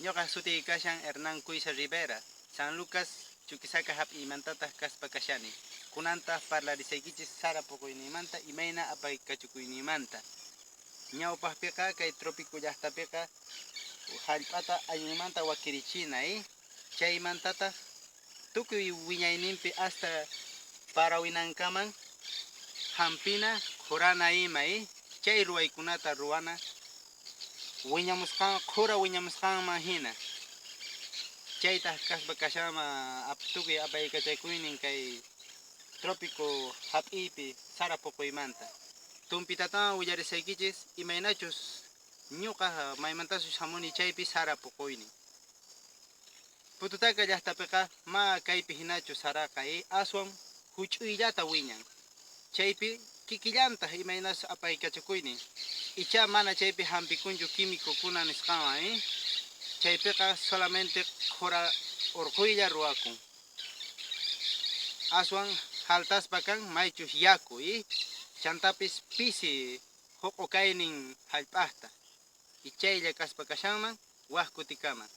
Ñoqa suti kashan Hernán Cuisa Rivera, San Lucas, Chuquisaca hap imantata kaspa kashani. Kunanta parlarisaykichis sara pukuynimanta imayna apay kachukuynimanta. Ñawpajpiqa kay tropico llaqtapiqa hallp'ata allinmanta wakirichina, chaymantata tukuy wiñayninpi hasta parawinankaman hampina qurana ima, chay ruwaykunata ruwana wiñamusqan qura wiñamusqanman hina. Chayta kaspa kashama tukuy apaykachaykunin kay tropico hap'ipi sara puquymanta. Tumpitataman willarisaykichis imaynachus ñuqa maymantasus hamuni chaypi sara puquynin. Pututaka llaqtapiqa ma kaypi hinachu saraqa, aswan huch'uyllata wiñan. Chaypi kikillantaq imaynas apaykachakuynin. Icha mana chaypi hampikunchu quimicokuna nisqawan, chaypiqa solamente qura urquylla ruwakun. Aswan haltaspa kan maychus yaku, chantapis pisi huqu kaynin hallp'aqta. Ichaylla kaspa kashanman waq kutikaman.